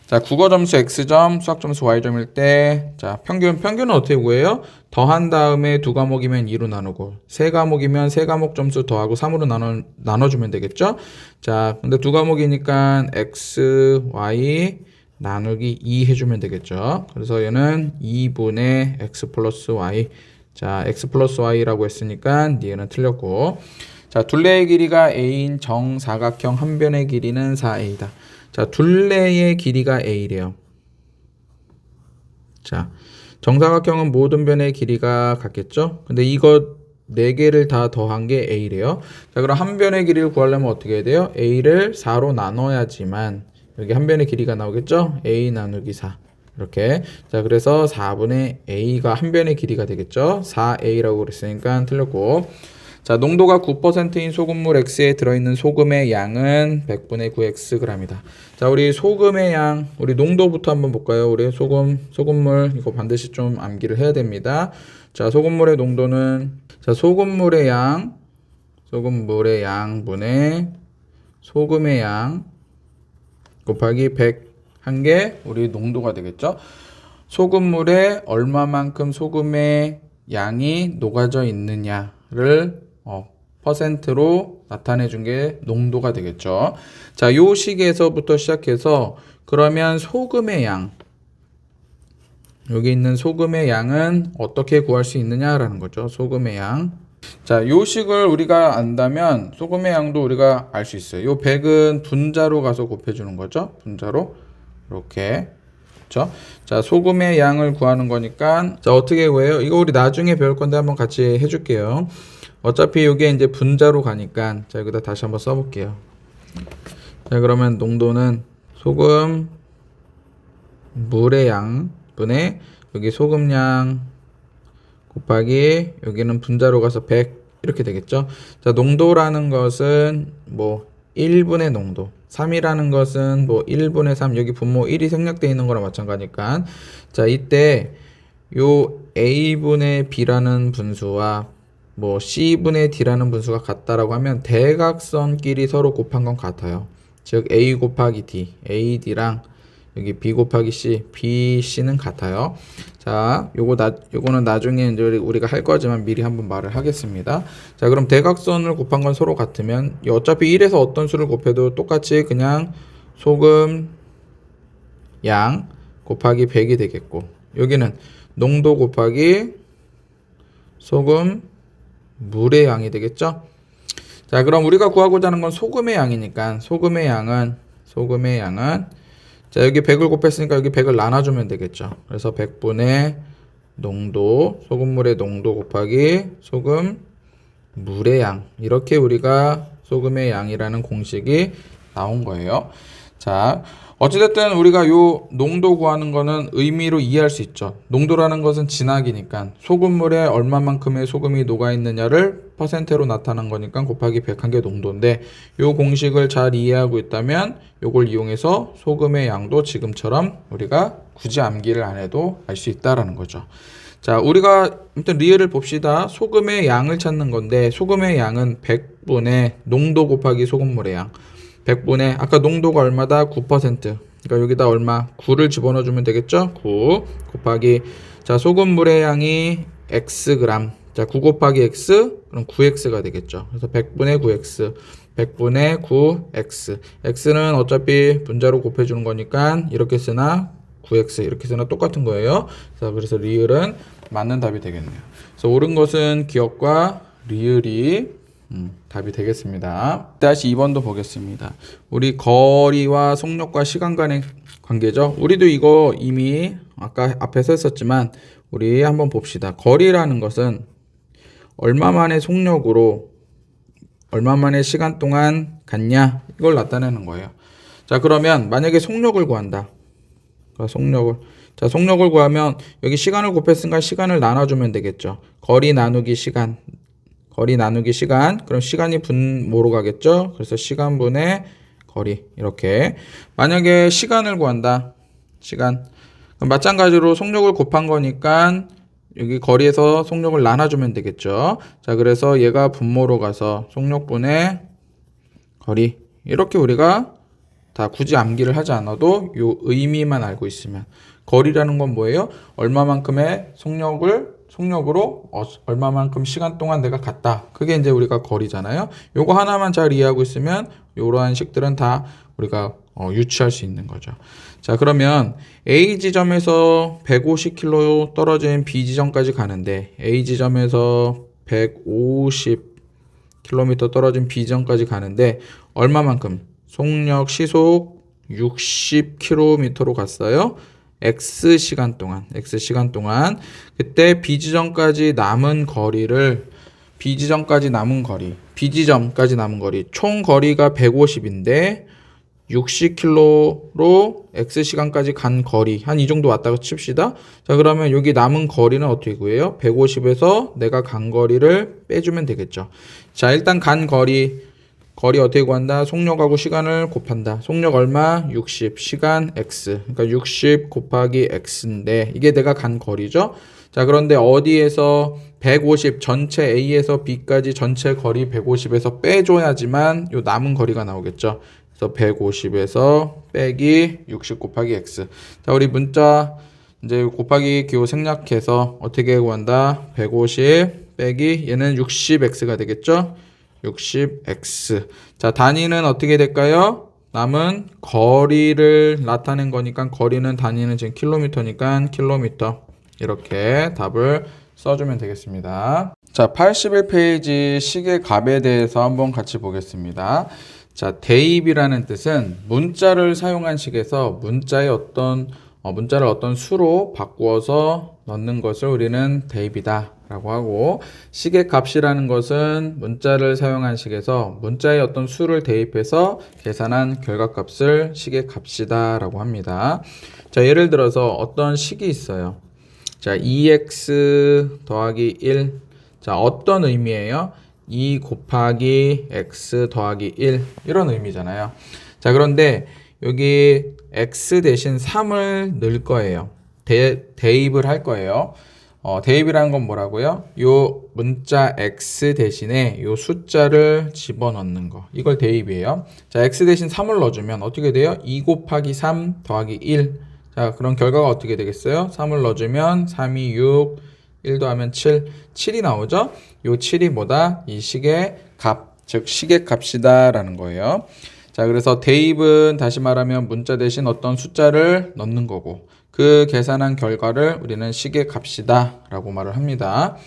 자, 국어 점수 X점, 수학 점수 Y점일 때, 자, 평균은 어떻게 구해요? 더한 다음에 두 과목이면 2로 나누고, 세 과목이면 세 과목 점수 더하고 3으로 나눠주면 되겠죠? 자, 근데 두 과목이니까 X, Y 나누기 2 해주면 되겠죠? 그래서 얘는 2분의 X 플러스 Y. 자, X 플러스 Y라고 했으니까 얘는 틀렸고. 자, 둘레의 길이가 A인 정사각형 한 변의 길이는 4A다. 자, 둘레의 길이가 A래요. 자, 정사각형은 모든 변의 길이가 같겠죠? 근데 이거 4개를 다 더한 게 A래요. 자, 그럼 한 변의 길이를 구하려면 어떻게 해야 돼요? A를 4로 나눠야지만 여기 한 변의 길이가 나오겠죠? A 나누기 4. 이렇게. 자, 그래서 4분의 A가 한 변의 길이가 되겠죠? 4A라고 그랬으니까 틀렸고. 자, 농도가 9%인 소금물 X에 들어있는 소금의 양은 100분의 9Xg이다. 자, 우리 소금의 양, 우리 농도부터 한번 볼까요? 우리 소금물, 이거 반드시 좀 암기를 해야 됩니다. 자, 소금물의 농도는, 자, 소금물의 양분의 소금의 양 곱하기 100 한 게 우리 농도가 되겠죠? 소금물에 얼마만큼 소금의 양이 녹아져 있느냐를 퍼센트로 나타내 준 게 농도가 되겠죠. 자, 요 식에서부터 시작해서 그러면 소금의 양, 여기 있는 소금의 양은 어떻게 구할 수 있느냐라는 거죠. 소금의 양. 자, 요 식을 우리가 안다면 소금의 양도 우리가 알 수 있어요. 요 100은 분자로 가서 곱해주는 거죠. 분자로 이렇게. 그렇죠? 자, 소금의 양을 구하는 거니까 자, 어떻게 구해요? 이거 우리 나중에 배울 건데 한번 같이 해줄게요. 어차피 이게 이제 분자로 가니까 자, 여기다 다시 한번 써볼게요. 자, 그러면 농도는 소금 물의 양분의 여기 소금량 곱하기 여기는 분자로 가서 100 이렇게 되겠죠. 자, 농도라는 것은 뭐 1분의 농도, 3이라는 것은 뭐 1분의 3, 여기 분모 1이 생략되어 있는 거랑 마찬가지니까 자, 이때 요 A분의 B라는 분수와 뭐 C분의 D라는 분수가 같다라고 하면 대각선끼리 서로 곱한 건 같아요. 즉 A 곱하기 D, AD랑 여기 B 곱하기 C, BC는 같아요. 자, 요거는 나중에 이제 우리가 할 거지만 미리 한번 말을 하겠습니다. 자, 그럼 대각선을 곱한 건 서로 같으면 어차피 1에서 어떤 수를 곱해도 똑같이 그냥 소금 양 곱하기 100이 되겠고 여기는 농도 곱하기 소금 물의 양이 되겠죠? 자, 그럼 우리가 구하고자 하는 건 소금의 양이니까 소금의 양은 자, 여기 100을 곱했으니까 여기 100을 나눠주면 되겠죠. 그래서 100분의 농도, 소금물의 농도 곱하기 소금 물의 양. 이렇게 우리가 소금의 양이라는 공식이 나온 거예요. 자, 어찌됐든 우리가 요 농도 구하는 거는 의미로 이해할 수 있죠. 농도라는 것은 진하기니까 소금물에 얼마만큼의 소금이 녹아있느냐를 퍼센트로 나타난 거니까 곱하기 100 한 게 농도인데 요 공식을 잘 이해하고 있다면 요걸 이용해서 소금의 양도 지금처럼 우리가 굳이 암기를 안 해도 알 수 있다라는 거죠. 자, 우리가 아무튼 리을을 봅시다. 소금의 양을 찾는 건데 소금의 양은 100분의 농도 곱하기 소금물의 양. 100분의 아까 농도가 얼마다? 9%. 그러니까 여기다 얼마? 9를 집어넣어 주면 되겠죠? 9 곱하기 자, 소금물의 양이 xg. 자, 9 곱하기 x 그럼 9x가 되겠죠. 그래서 100분의 9x 100분의 9x x는 어차피 분자로 곱해 주는 거니까 이렇게 쓰나 9x 이렇게 쓰나 똑같은 거예요. 자, 그래서 리을은 맞는 답이 되겠네요. 그래서 옳은 것은 기억과 리을이 답이 되겠습니다. 다시 2번도 보겠습니다. 우리 거리와 속력과 시간 간의 관계죠. 우리도 이거 이미 아까 앞에서 했었지만 우리 한번 봅시다. 거리라는 것은 얼마만의 속력으로 얼마만의 시간 동안 갔냐 이걸 나타내는 거예요. 자, 그러면 만약에 속력을 구한다. 속력을 구하면 여기 시간을 곱했으니까 시간을 나눠주면 되겠죠. 거리 나누기 시간. 그럼 시간이 분모로 가겠죠. 그래서 시간분의 거리 이렇게. 만약에 시간을 구한다. 그럼 마찬가지로 속력을 곱한 거니까 여기 거리에서 속력을 나눠주면 되겠죠. 자, 그래서 얘가 분모로 가서 속력분의 거리 이렇게 우리가 다 굳이 암기를 하지 않아도 요 의미만 알고 있으면 거리라는 건 뭐예요? 얼마만큼의 속력으로 얼마만큼 시간 동안 내가 갔다. 그게 이제 우리가 거리잖아요. 요거 하나만 잘 이해하고 있으면 요러한 식들은 다 우리가 유추할 수 있는 거죠. 자, 그러면 A 지점에서 150km 떨어진 B 지점까지 가는데 A 지점에서 150km 떨어진 B 지점까지 가는데 얼마만큼? 속력 시속 60km로 갔어요. X 시간 동안 그때 B 지점까지 남은 거리를 B 지점까지 남은 거리 총 거리가 150인데 60km로 X 시간까지 간 거리 한 이 정도 왔다고 칩시다. 자, 그러면 여기 남은 거리는 어떻게 구해요? 150에서 내가 간 거리를 빼주면 되겠죠. 자, 일단 간 거리 어떻게 구한다? 속력하고 시간을 곱한다. 속력 얼마? 60. 시간 x. 그러니까 60 곱하기 x인데 이게 내가 간 거리죠. 자, 그런데 어디에서 150 전체 A에서 B까지 전체 거리 150에서 빼줘야지만 요 남은 거리가 나오겠죠. 그래서 150에서 빼기 60 곱하기 x. 자, 우리 문자 이제 곱하기 기호 생략해서 어떻게 구한다? 150 빼기 얘는 60x가 되겠죠. 60x. 자, 단위는 어떻게 될까요? 남은 거리를 나타낸 거니까 단위는 지금 킬로미터니까 킬로미터. 이렇게 답을 써주면 되겠습니다. 자, 81페이지 시계 값에 대해서 한번 같이 보겠습니다. 자, 대입이라는 뜻은 문자를 사용한 식에서 문자를 어떤 수로 바꾸어서 넣는 것을 우리는 대입이다 라고 하고, 시계 값이라는 것은 문자를 사용한 식에서 문자의 어떤 수를 대입해서 계산한 결과값을 시계 값이다 라고 합니다. 자, 예를 들어서 어떤 식이 있어요. 자, 2x 더하기 1. 자, 어떤 의미예요? 2 곱하기 x 더하기 1 이런 의미잖아요. 자, 그런데 여기 x 대신 3을 넣을 거예요. 대입을 할 거예요. 대입이라는 건 뭐라고요? 요 문자 x 대신에 요 숫자를 집어넣는 거. 이걸 대입이에요. 자, x 대신 3을 넣어주면 어떻게 돼요? 2 곱하기 3 더하기 1. 자, 그럼 결과가 어떻게 되겠어요? 3을 넣어주면 3이 6, 1 더하면 7. 7이 나오죠? 요 7이 뭐다? 이 식의 값, 즉 식의 값이다 라는 거예요. 자, 그래서 대입은 다시 말하면 문자 대신 어떤 숫자를 넣는 거고, 그 계산한 결과를 우리는 식의 값이다 라고 말을 합니다.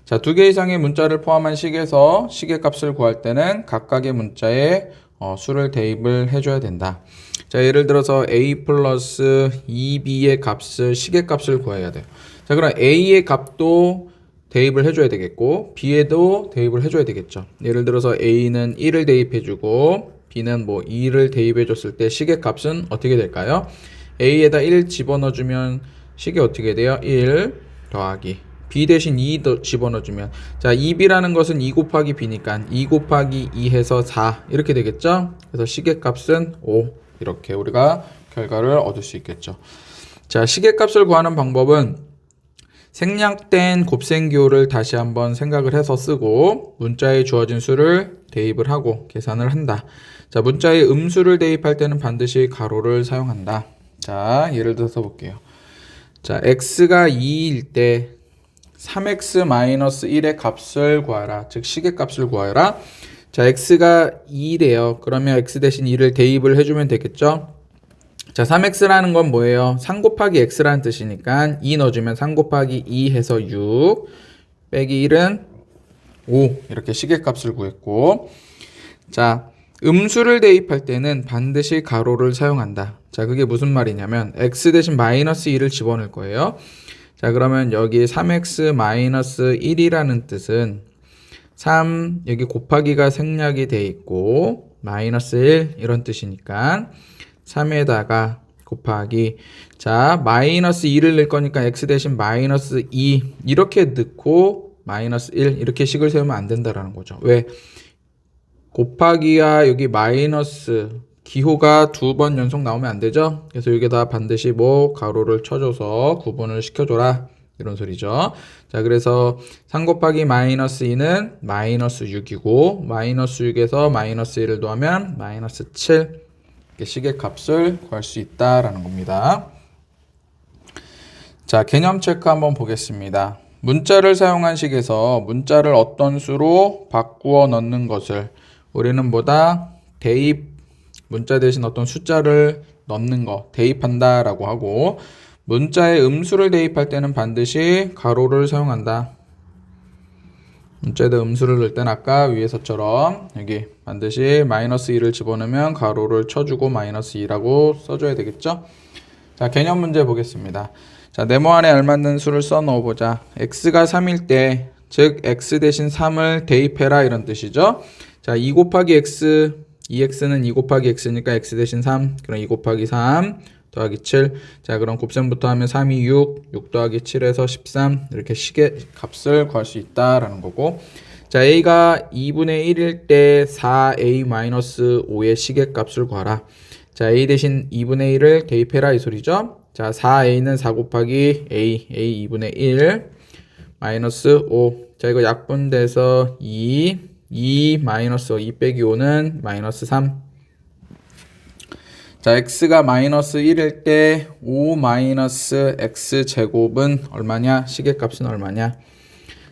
자, 2개 이상의 문자를 포함한 식에서 식의 값을 구할 때는 각각의 문자에 수를 대입을 해줘야 된다. 자, 예를 들어서 a 플러스 2b의 값을 식의 값을 구해야 돼요. 자, 그럼 a의 값도 대입을 해줘야 되겠고 b에도 대입을 해줘야 되겠죠. 예를 들어서 a는 1을 대입해주고 b는 뭐 2를 대입해줬을 때 식의 값은 어떻게 될까요? a에다 1 집어넣어주면 식이 어떻게 돼요? 1 더하기 b 대신 2 집어넣어주면, 자, 2b라는 것은 2 곱하기 b니까 2 곱하기 2 해서 4 이렇게 되겠죠. 그래서 식의 값은 5 이렇게 우리가 결과를 얻을 수 있겠죠. 자, 식의 값을 구하는 방법은 생략된 곱셈기호를 다시 한번 생각을 해서 쓰고 문자에 주어진 수를 대입을 하고 계산을 한다. 자, 문자에 음수를 대입할 때는 반드시 가로를 사용한다. 자, 예를 들어서 볼게요. 자, x가 2일 때 3x-1의 값을 구하라. 즉 식의 값을 구하라. 자, x가 2래요. 그러면 x 대신 2를 대입을 해주면 되겠죠. 자, 3x라는 건 뭐예요? 3 곱하기 x라는 뜻이니까 2 넣어주면 3 곱하기 2 해서 6 빼기 1은 5 이렇게 식의 값을 구했고, 자, 음수를 대입할 때는 반드시 가로를 사용한다. 자, 그게 무슨 말이냐면 x 대신 마이너스 2를 집어넣을 거예요. 자, 그러면 여기 3x-1이라는 뜻은 3 여기 곱하기가 생략이 돼 있고 마이너스 1 이런 뜻이니까 3에다가 곱하기, 자, 마이너스 2를 넣을 거니까 x 대신 마이너스 2 이렇게 넣고 마이너스 1 이렇게 식을 세우면 안 된다라는 거죠. 왜? 곱하기와 여기 마이너스 기호가 2번 연속 나오면 안 되죠. 그래서 여기다 반드시 뭐 가로를 쳐줘서 구분을 시켜줘라 이런 소리죠. 자, 그래서 3 곱하기 마이너스 2는 마이너스 6이고 마이너스 6에서 마이너스 1을 더하면 마이너스 7 식의 값을 구할 수 있다라는 겁니다. 자, 개념 체크 한번 보겠습니다. 문자를 사용한 식에서 문자를 어떤 수로 바꾸어 넣는 것을 우리는 뭐다? 대입, 문자 대신 어떤 숫자를 넣는 거, 대입한다 라고 하고, 문자에 음수를 대입할 때는 반드시 가로를 사용한다. 문자에다 음수를 넣을 때는 아까 위에서처럼 여기 반드시 마이너스 2를 집어넣으면 가로를 쳐주고 마이너스 2라고 써줘야 되겠죠. 자, 개념 문제 보겠습니다. 자, 네모 안에 알맞는 수를 써 넣어보자. x가 3일 때, 즉 x 대신 3을 대입해라 이런 뜻이죠. 자, 2 곱하기 x, 2x는 2 곱하기 x니까 x 대신 3, 그럼 2 곱하기 3 더하기 7. 자, 그럼 곱셈부터 하면 3이 6 더하기 7에서 13 이렇게 식의 값을 구할 수 있다라는 거고, 자, a가 2분의 1일 때 4a-5의 식의 값을 구하라. 자, a 대신 2분의 1을 대입해라 이 소리죠. 자, 4a는 4 곱하기 a 2분의 1 마이너스 5. 자, 이거 약분돼서 2 마이너스 2 빼기 5는 마이너스 3. 자, x가 마이너스 1일 때 5 마이너스 x 제곱은 얼마냐? 식의 값은 얼마냐?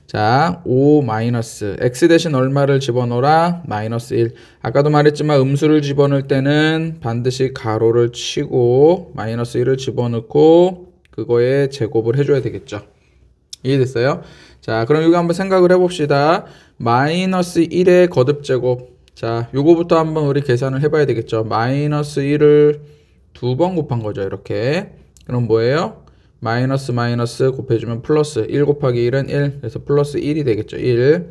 자, 5 마이너스 x 대신 얼마를 집어넣어라? 마이너스 1. 아까도 말했지만 음수를 집어넣을 때는 반드시 가로를 치고 마이너스 1을 집어넣고 그거에 제곱을 해줘야 되겠죠. 이해됐어요? 자, 그럼 이거 한번 생각을 해봅시다. 마이너스 1의 거듭제곱. 자, 요거부터 한번 우리 계산을 해봐야 되겠죠. 마이너스 1을 2번 곱한 거죠. 이렇게. 그럼 뭐예요? 마이너스 마이너스 곱해주면 플러스 1 곱하기 1은 1. 그래서 플러스 1이 되겠죠. 1.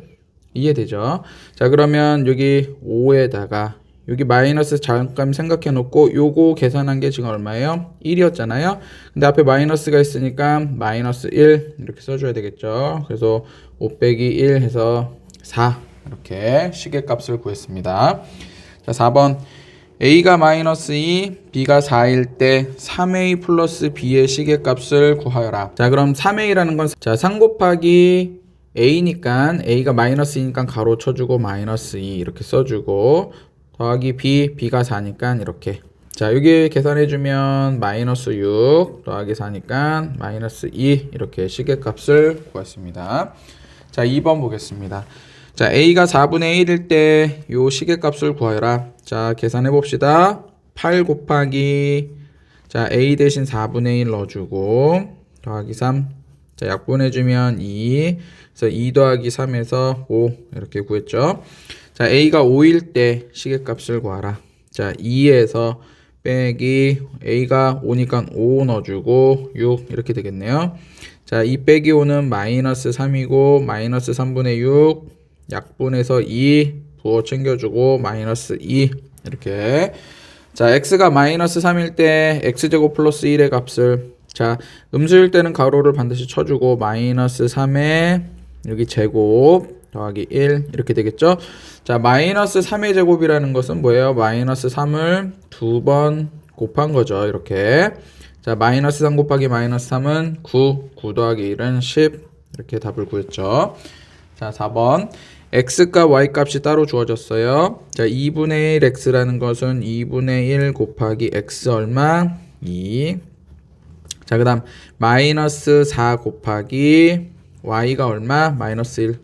이해되죠? 자, 그러면 여기 5에다가 여기 마이너스 잠깐 생각해 놓고 요거 계산한 게 지금 얼마예요? 1이었잖아요. 근데 앞에 마이너스가 있으니까 마이너스 1 이렇게 써줘야 되겠죠. 그래서 5 빼기 1 해서 4 이렇게 식의 값을 구했습니다. 자, 4번 a가 마이너스 2, b가 4일 때 3a 플러스 b의 식의 값을 구하여라. 자, 그럼 3a라는 건, 자, 3 곱하기 a니까 a가 마이너스 2니까 가로 쳐주고 마이너스 2 이렇게 써주고 더하기 b가 4니까 이렇게. 자, 여기 계산해주면 마이너스 6 더하기 4니까 마이너스 2 이렇게 식의 값을 구했습니다. 자, 2번 보겠습니다. 자, a가 4분의 1일 때 요 식의 값을 구하여라. 자, 계산해 봅시다. 8 곱하기, 자, a 대신 4분의 1 넣어주고 더하기 3. 자, 자, 약분해주면 2. 그래서 2 더하기 3에서 5 이렇게 구했죠. 자, a가 5일 때 시계값을 구하라. 자, 2에서 빼기 a가 5니까 5 넣어주고 6 이렇게 되겠네요. 자, 2 빼기 5는 마이너스 3이고 마이너스 3분의 6 약분해서 2 부호 챙겨주고 마이너스 2 이렇게. 자, x가 마이너스 3일 때 x제곱 플러스 1의 값을, 자, 음수일 때는 가로를 반드시 쳐주고 마이너스 3의 여기 제곱 더하기 1 이렇게 되겠죠. 자, 마이너스 3의 제곱이라는 것은 뭐예요? 마이너스 3을 두 번 곱한 거죠. 이렇게. 자, 마이너스 3 곱하기 마이너스 3은 9, 9 더하기 1은 10 이렇게 답을 구했죠. 자, 4번 x과 y 값이 따로 주어졌어요. 자, 2분의 1 x라는 것은 2분의 1 곱하기 x 얼마? 2. 자, 그 다음 마이너스 4 곱하기 y가 얼마? 마이너스 1.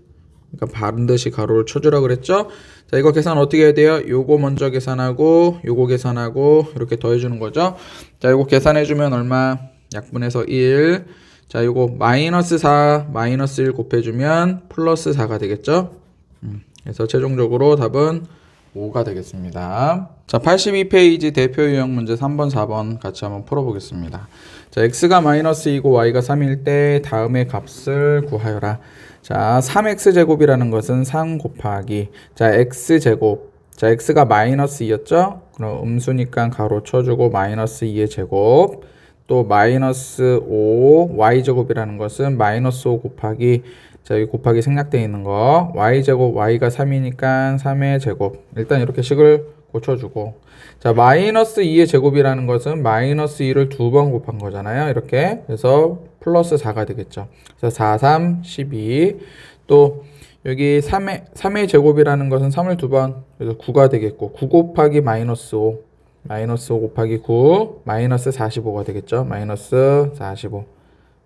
그러니까 반드시 가로를 쳐주라 그랬죠. 자, 이거 계산 어떻게 해야 돼요? 요거 먼저 계산하고 요거 계산하고 이렇게 더해주는 거죠. 자, 요거 계산해주면 얼마? 약분해서 1. 자, 요거 마이너스 4 마이너스 1 곱해주면 플러스 4가 되겠죠. 그래서 최종적으로 답은 5가 되겠습니다. 자, 82페이지 대표 유형 문제 3번, 4번 같이 한번 풀어보겠습니다. 자, x가 마이너스 2고 y가 3일 때 다음의 값을 구하여라. 자, 3x제곱이라는 것은 3 곱하기, 자, x제곱. 자, x가 마이너스 2였죠? 그럼 음수니까 가로 쳐주고 마이너스 2의 제곱. 또 마이너스 5 y제곱이라는 것은 마이너스 5 곱하기, 자, 여기 곱하기 생략되어 있는 거 y제곱, y가 3이니까 3의 제곱. 일단 이렇게 식을 고쳐주고, 자, 마이너스 2의 제곱이라는 것은 마이너스 2를 두 번 곱한 거잖아요. 이렇게. 그래서 플러스 4가 되겠죠. 그래서 4, 3, 12. 또 여기 3의 제곱이라는 것은 3을 두 번, 그래서 9가 되겠고, 9 곱하기 마이너스 5. 마이너스 5 곱하기 9, 마이너스 45가 되겠죠. 마이너스 45.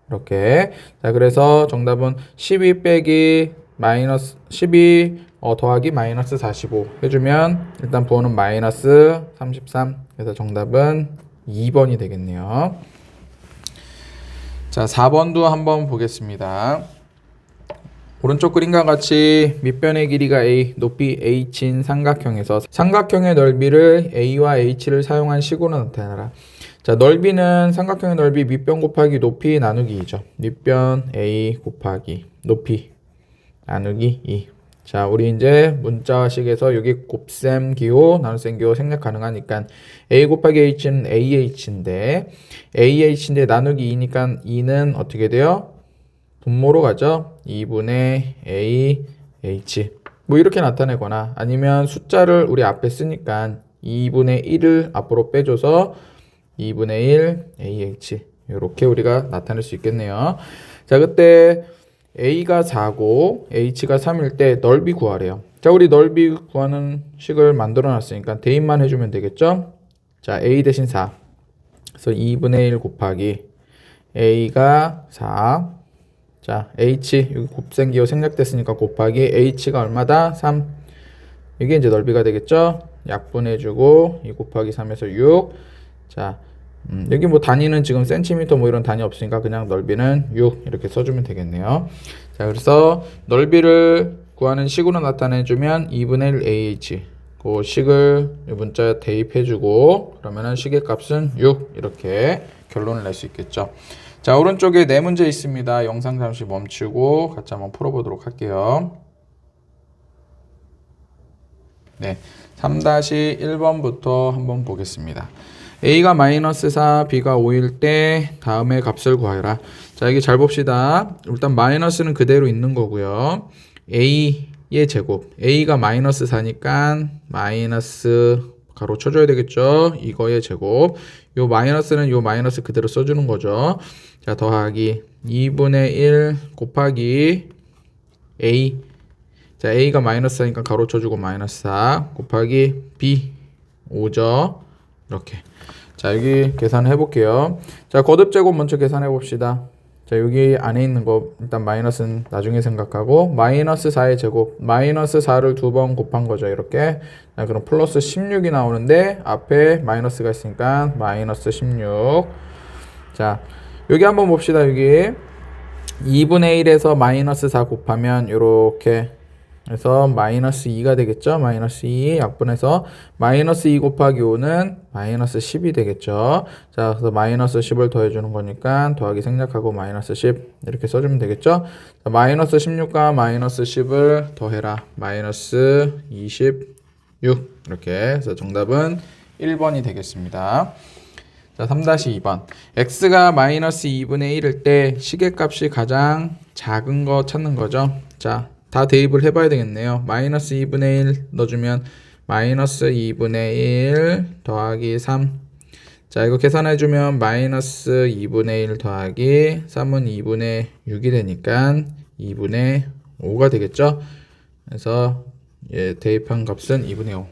이렇게. 자, 그래서 정답은 12 빼기 마이너스 12 더하기 마이너스 45 해주면 일단 부호는 마이너스 33. 그래서 정답은 2번이 되겠네요. 자, 4번도 한번 보겠습니다. 오른쪽 그림과 같이 밑변의 길이가 a, 높이 h인 삼각형에서 삼각형의 넓이를 a와 h를 사용한 식으로 나타내라. 자, 넓이는 삼각형의 넓이 밑변 곱하기 높이 나누기 2죠. 밑변 a 곱하기 높이 나누기 2. 자, 우리 이제 문자식에서 여기 곱셈 기호, 나눗셈 기호 생략 가능하니까 a 곱하기 h는 ah인데 나누기 2니까 2는 어떻게 돼요? 분모로 가죠. 2분의 a h. 뭐 이렇게 나타내거나 아니면 숫자를 우리 앞에 쓰니까 2분의 1을 앞으로 빼줘서 2분의 1 AH 이렇게 우리가 나타낼 수 있겠네요. 자, 그때 A가 4고 H가 3일 때 넓이 구하래요. 자, 우리 넓이 구하는 식을 만들어 놨으니까 대입만 해주면 되겠죠. 자, A 대신 4. 그래서 2분의 1 곱하기 A가 4. 자, H 여기 곱셈 기호 생략됐으니까 곱하기 H가 얼마다? 3. 이게 이제 넓이가 되겠죠. 약분해주고 2 곱하기 3에서 6. 자, 여기 뭐 단위는 지금 센티미터 뭐 이런 단위 없으니까 그냥 넓이는 6 이렇게 써주면 되겠네요. 자, 그래서 넓이를 구하는 식으로 나타내주면 2분의 1 AH 그 식을 문자에 대입해주고 그러면은 식의 값은 6 이렇게 결론을 낼 수 있겠죠. 자, 오른쪽에 네 문제 있습니다. 영상 잠시 멈추고 같이 한번 풀어보도록 할게요. 네, 3-1번부터 한번 보겠습니다. A가 마이너스 4, B가 5일 때 다음의 값을 구하여라. 자, 이게 잘 봅시다. 일단 마이너스는 그대로 있는 거고요. A의 제곱. A가 마이너스 4니까 마이너스 가로 쳐줘야 되겠죠. 이거의 제곱. 요 마이너스는 요 마이너스 그대로 써주는 거죠. 자, 더하기 2분의 1 곱하기 A. 자, A가 마이너스 4니까 가로 쳐주고 마이너스 4 곱하기 B 5죠. 이렇게. 자, 여기 계산해 볼게요. 자, 거듭 제곱 먼저 계산해 봅시다. 자, 여기 안에 있는 거 일단 마이너스는 나중에 생각하고 마이너스 4의 제곱, 마이너스 4를 두 번 곱한 거죠. 이렇게. 자, 그럼 플러스 16이 나오는데 앞에 마이너스가 있으니까 마이너스 16. 자, 여기 한번 봅시다. 여기 2분의 1에서 마이너스 4 곱하면 요렇게 그래서 마이너스 2가 되겠죠. 마이너스 2 약분해서 마이너스 2 곱하기 5는 마이너스 10이 되겠죠. 자, 그래서 마이너스 10을 더해주는 거니까 더하기 생략하고 마이너스 10 이렇게 써주면 되겠죠. 자, 마이너스 16과 마이너스 10을 더해라. 마이너스 26 이렇게 해서 정답은 1번이 되겠습니다. 자, 3-2번. x가 마이너스 2분의 1일 때 시계값이 가장 작은 거 찾는 거죠. 자, 다 대입을 해봐야 되겠네요. 마이너스 2분의 1 넣어주면 마이너스 2분의 1 더하기 3. 자, 이거 계산해주면 마이너스 2분의 1 더하기 3은 2분의 6이 되니까 2분의 5가 되겠죠. 그래서 대입한 값은 2분의 5.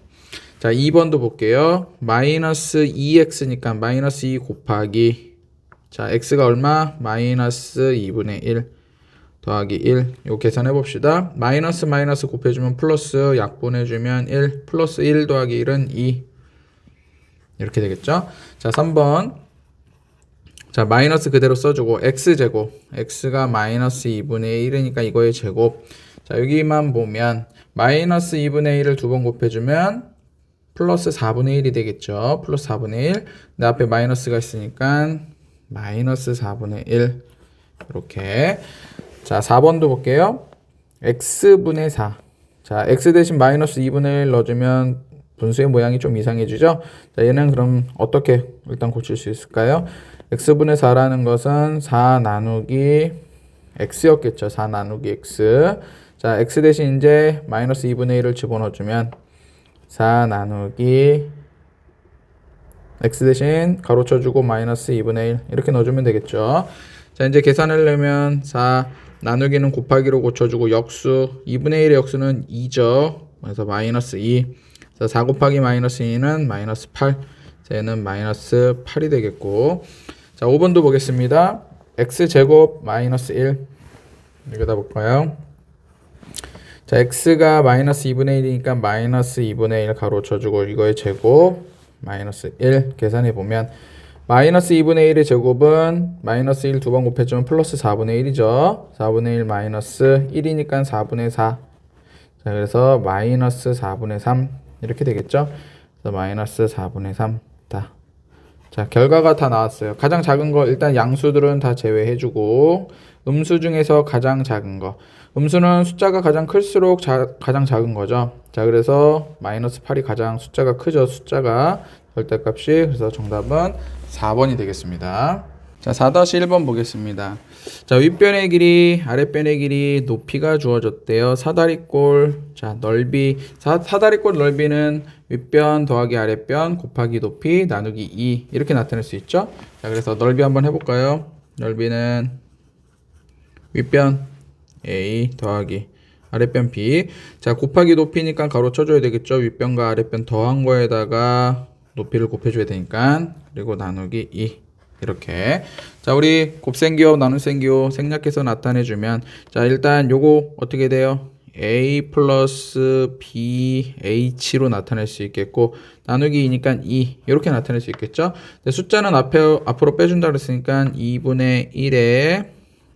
자, 2번도 볼게요. 마이너스 2x니까 마이너스 2 곱하기 자, x가 얼마? 마이너스 2분의 1 더하기 1 이거 계산해 봅시다. 마이너스 마이너스 곱해주면 플러스 약분해주면 1 플러스 1 더하기 1은 2 이렇게 되겠죠. 자, 3번 자, 마이너스 그대로 써주고 x제곱 x가 마이너스 2분의 1이니까 이거의 제곱 자, 여기만 보면 마이너스 2분의 1을 두 번 곱해주면 플러스 4분의 1이 되겠죠. 플러스 4분의 1 내 앞에 마이너스가 있으니까 마이너스 4분의 1 이렇게 자, 4번도 볼게요. x분의 4 자, x 대신 마이너스 2분의 1 넣어주면 분수의 모양이 좀 이상해지죠. 자, 얘는 그럼 어떻게 일단 고칠 수 있을까요? x분의 4라는 것은 4 나누기 x였겠죠. 4 나누기 x 자, x 대신 이제 마이너스 2분의 1을 집어넣어주면 4 나누기 x 대신 가로 쳐주고 마이너스 2분의 1 이렇게 넣어주면 되겠죠. 자, 이제 계산을 내면 4 나누기는 곱하기로 고쳐주고 역수 2분의 1의 역수는 2죠. 그래서 마이너스 2 그래서 4 곱하기 마이너스 2는 마이너스 8 자, 얘는 마이너스 8이 되겠고 자, 5번도 보겠습니다. x제곱 마이너스 1 여기다 볼까요? 자, x가 마이너스 2분의 1이니까 마이너스 2분의 1 가로 쳐주고 이거의 제곱 마이너스 1 계산해보면 마이너스 2분의 1의 제곱은 마이너스 1 두 번 곱해주면 플러스 4분의 1이죠. 4분의 1 마이너스 1이니까 4분의 4 자, 그래서 마이너스 4분의 3 이렇게 되겠죠. 그래서 마이너스 4분의 3 다. 자, 결과가 다 나왔어요. 가장 작은 거 일단 양수들은 다 제외해주고 음수 중에서 가장 작은 거 음수는 숫자가 가장 클수록 가장 작은 거죠. 자, 그래서 마이너스 8이 가장 숫자가 크죠. 숫자가 절대값이 그래서 정답은 4번이 되겠습니다. 자, 4-1번 보겠습니다. 자, 윗변의 길이, 아랫변의 길이, 높이가 주어졌대요. 사다리꼴, 자, 넓이, 사다리꼴 넓이는 윗변 더하기 아랫변 곱하기 높이 나누기 2 이렇게 나타낼 수 있죠. 자, 그래서 넓이 한번 해볼까요? 넓이는 윗변 A 더하기 아랫변 B 자, 곱하기 높이니까 가로 쳐줘야 되겠죠. 윗변과 아랫변 더한 거에다가 높이를 곱해줘야 되니까 그리고 나누기 2 이렇게 자, 우리 곱셈기호 나눗셈기호 생략해서 나타내주면 자, 일단 요거 어떻게 돼요? A 플러스 BH로 나타낼 수 있겠고 나누기 2니까 2 이렇게 나타낼 수 있겠죠. 숫자는 앞으로 빼준다 그랬으니까 2분의 1에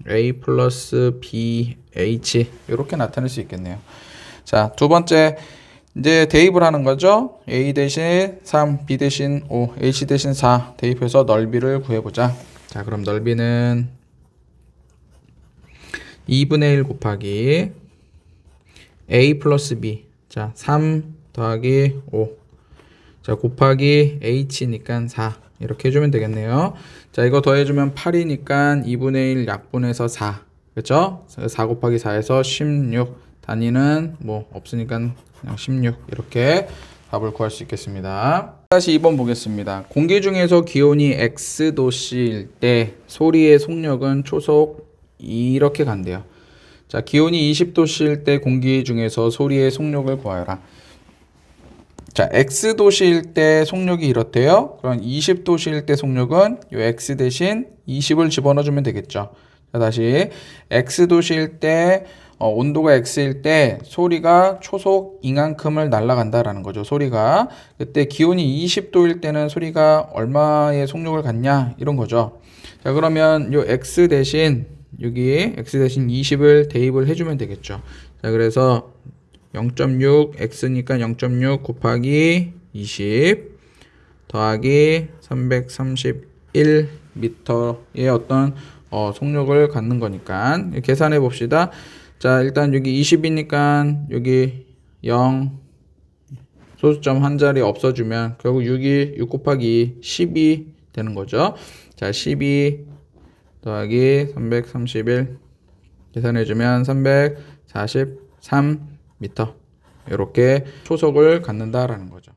A 플러스 BH 이렇게 나타낼 수 있겠네요. 자, 두 번째 이제 대입을 하는 거죠. A 대신 3, B 대신 5, H 대신 4 대입해서 넓이를 구해보자. 자, 그럼 넓이는 2분의 1 곱하기 A 플러스 B 자, 3 더하기 5 자, 곱하기 H니까 4 이렇게 해주면 되겠네요. 자, 이거 더해주면 8이니까 2분의 1 약분해서 4 그렇죠? 4 곱하기 4에서 16 단위는 뭐 없으니까 그냥 16 이렇게 답을 구할 수 있겠습니다. 다시 2번 보겠습니다. 공기 중에서 기온이 X도씨일 때 소리의 속력은 초속 이렇게 간대요. 자, 기온이 20도씨일 때 공기 중에서 소리의 속력을 구하여라. 자, X도씨일 때 속력이 이렇대요. 그럼 20도씨일 때 속력은 요 X 대신 20을 집어넣어주면 되겠죠. 자, 다시 X도씨일 때 온도가 X일 때 소리가 초속 이만큼을 날아간다라는 거죠. 소리가 그때 기온이 20도일 때는 소리가 얼마의 속력을 갖냐 이런 거죠. 자, 그러면 요 X 대신 여기에 x 대신 20을 대입을 해주면 되겠죠. 자, 그래서 0.6 x니까 0.6 곱하기 20 더하기 331m의 어떤 속력을 갖는 거니까 계산해 봅시다. 자, 일단 여기 20이니까 여기 0 소수점 한 자리 없어주면 결국 6 곱하기 10이 되는 거죠. 자, 12 더하기 331 계산해주면 343m 이렇게 초속을 갖는다라는 거죠.